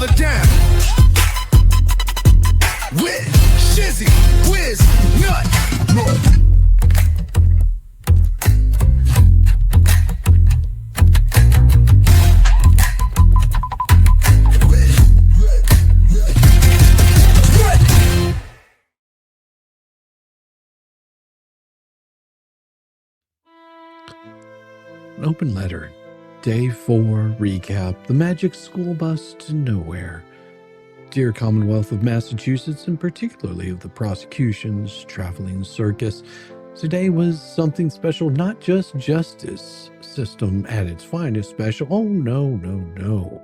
brother down with Shizzywhiznut. An open letter. Day 4 recap. The magic school bus to nowhere. Dear Commonwealth of Massachusetts, and particularly of the prosecution's traveling circus, today was something special, not just justice system at its finest special. Oh, no.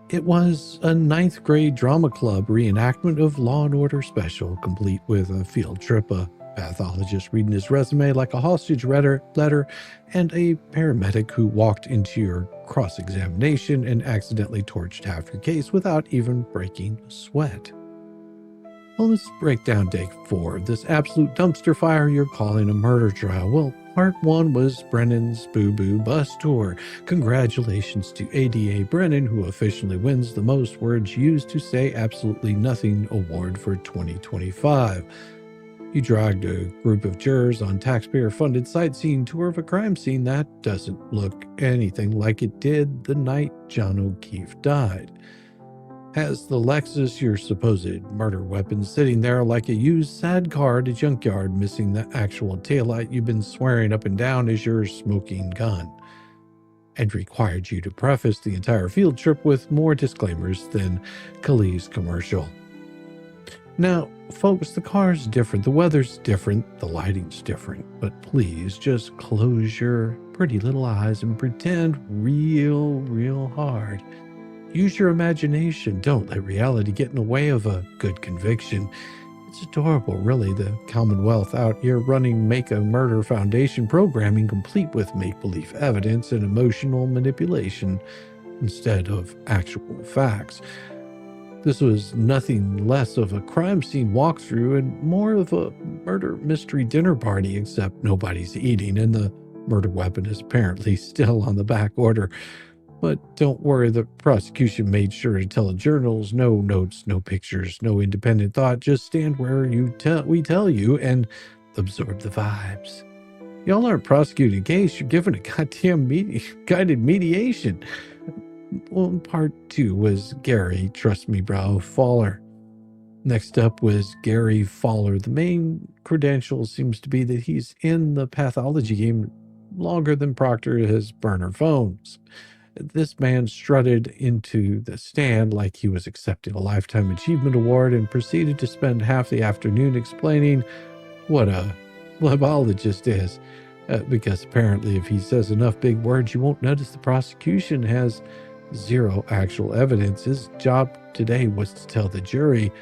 It was a 9th grade drama club reenactment of Law and Order Special, complete with a field trip, a pathologist reading his resume like a hostage letter, and a paramedic who walked into your cross-examination and accidentally torched half your case without even breaking a sweat. Well, let's break down day 4, this absolute dumpster fire you're calling a murder trial. Well, part 1 was Brennan's Boo-Boo Bus Tour. Congratulations to ADA Brennan, who officially wins the most words used to say absolutely nothing award for 2025. You dragged a group of jurors on taxpayer-funded sightseeing tour of a crime scene that doesn't look anything like it did the night John O'Keefe died. Has the Lexus, your supposed murder weapon, sitting there like a used sad car at a junkyard, missing the actual taillight you've been swearing up and down is your smoking gun, and required you to preface the entire field trip with more disclaimers than Khalees commercial. Now, folks, the car's different, the weather's different, the lighting's different, but please just close your pretty little eyes and pretend real hard. Use your imagination. Don't let reality get in the way of a good conviction. It's adorable, really, the Commonwealth out here running Make a Murder Foundation programming complete with make-believe evidence and emotional manipulation instead of actual facts. This was nothing less of a crime scene walkthrough and more of a murder mystery dinner party, except nobody's eating and the murder weapon is apparently still on the back order. But don't worry, the prosecution made sure to tell the journals, no notes, no pictures, no independent thought, just stand where we tell you and absorb the vibes. Y'all aren't prosecuting a case, you're giving a goddamn guided mediation. Well, part 2 was Gary, trust me bro, Faller. Next up was Gary Faller. The main credential seems to be that he's in the pathology game longer than Proctor has burner phones. This man strutted into the stand like he was accepting a Lifetime Achievement Award and proceeded to spend half the afternoon explaining what a pathologist is. Because apparently if he says enough big words, you won't notice the prosecution has zero actual evidence. His job today was to tell the jury,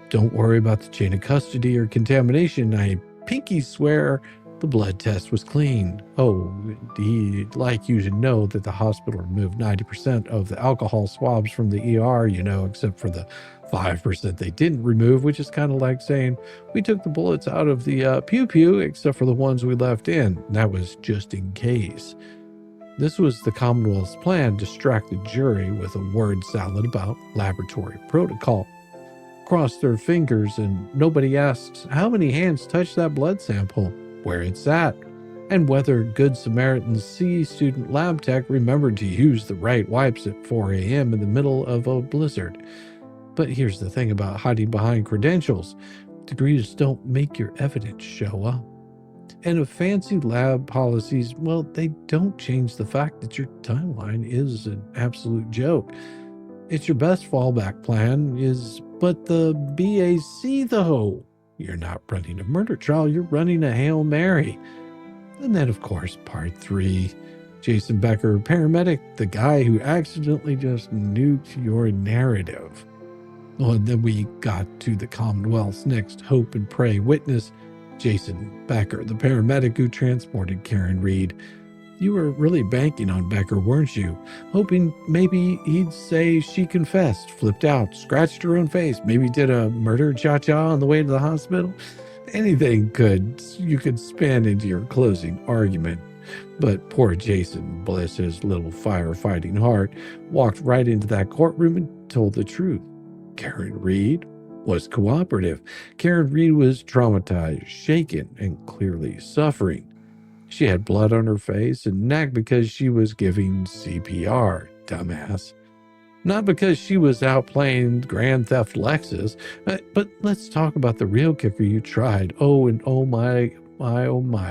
don't worry about the chain of custody or contamination. I pinky swear the blood test was clean. Oh, he'd like you to know that the hospital removed 90% of the alcohol swabs from the ER, except for the 5% they didn't remove, which is kind of like saying, we took the bullets out of the pew-pew, except for the ones we left in. That was just in case. This was the Commonwealth's plan, distract the jury with a word salad about laboratory protocol. Cross their fingers and nobody asks how many hands touched that blood sample, where it's at, and whether Good Samaritan C student lab tech remembered to use the right wipes at 4 a.m. in the middle of a blizzard. But here's the thing about hiding behind credentials. Degrees don't make your evidence show up. And if fancy lab policies, well, they don't change the fact that your timeline is an absolute joke. It's your best fallback plan but the BAC though. You're not running a murder trial, you're running a Hail Mary. And then, of course, part 3, Jason Becker, paramedic, the guy who accidentally just nuked your narrative. Well, and then we got to the Commonwealth's next hope and pray witness, Jason Becker, the paramedic who transported Karen Reed. You were really banking on Becker, weren't you? Hoping maybe he'd say she confessed, flipped out, scratched her own face, maybe did a murder cha-cha on the way to the hospital. Anything you could spin into your closing argument. But poor Jason, bless his little firefighting heart, walked right into that courtroom and told the truth. Karen Reed was cooperative. Karen Reed was traumatized, shaken, and clearly suffering. She had blood on her face and neck because she was giving CPR, dumbass. Not because she was out playing Grand Theft Lexus, but let's talk about the real kicker you tried. Oh my,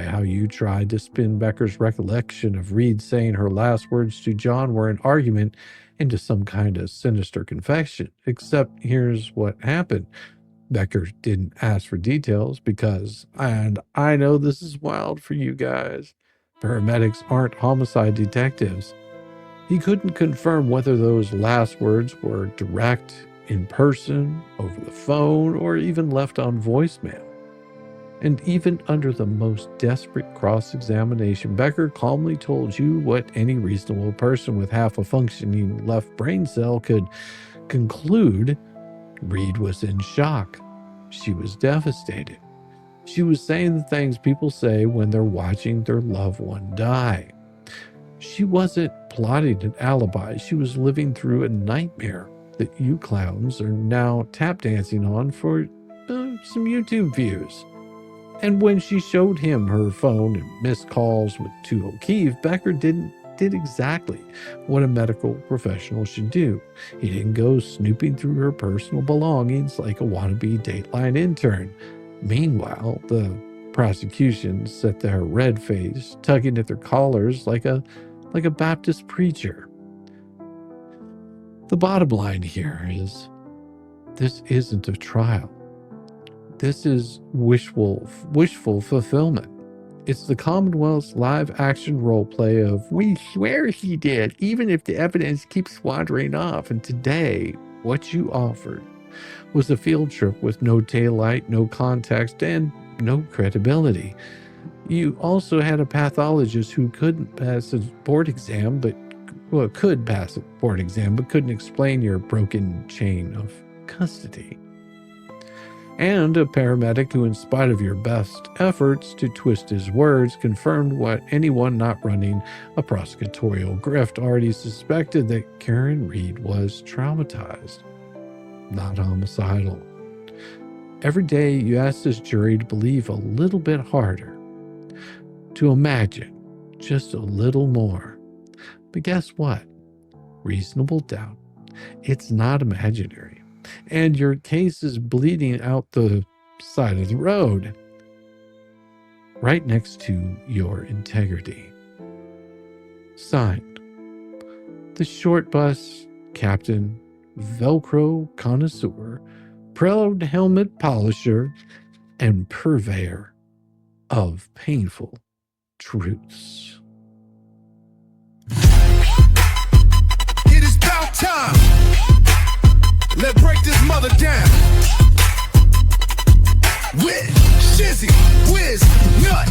how you tried to spin Becker's recollection of Reed saying her last words to John were an argument into some kind of sinister confession. Except here's what happened. Becker didn't ask for details because, and I know this is wild for you guys, paramedics aren't homicide detectives. He couldn't confirm whether those last words were direct, in person, over the phone, or even left on voicemail. And even under the most desperate cross-examination, Becker calmly told you what any reasonable person with half a functioning left brain cell could conclude. Reed was in shock. She was devastated. She was saying the things people say when they're watching their loved one die. She wasn't plotting an alibi. She was living through a nightmare that you clowns are now tap dancing on for some YouTube views. And when she showed him her phone and missed calls with To O'Keefe, Becker did exactly what a medical professional should do. He didn't go snooping through her personal belongings like a wannabe Dateline intern. Meanwhile, the prosecution sat there red-faced, tugging at their collars like a Baptist preacher. The bottom line here is, this isn't a trial. This is wishful fulfillment. It's the Commonwealth's live-action role play of, we swear he did, even if the evidence keeps wandering off. And today, what you offered was a field trip with no taillight, no context, and no credibility. You also had a pathologist who couldn't pass a board exam, could pass a board exam, but couldn't explain your broken chain of custody. And a paramedic who, in spite of your best efforts to twist his words, confirmed what anyone not running a prosecutorial grift already suspected, that Karen Reed was traumatized, not homicidal. Every day you ask this jury to believe a little bit harder, to imagine just a little more. But guess what? Reasonable doubt. It's not imaginary. And your case is bleeding out the side of the road, right next to your integrity. Signed, the short bus captain, Velcro connoisseur, proud helmet polisher, and purveyor of painful truths. It is about time. Let's break this mother down with Shizzywhiznut.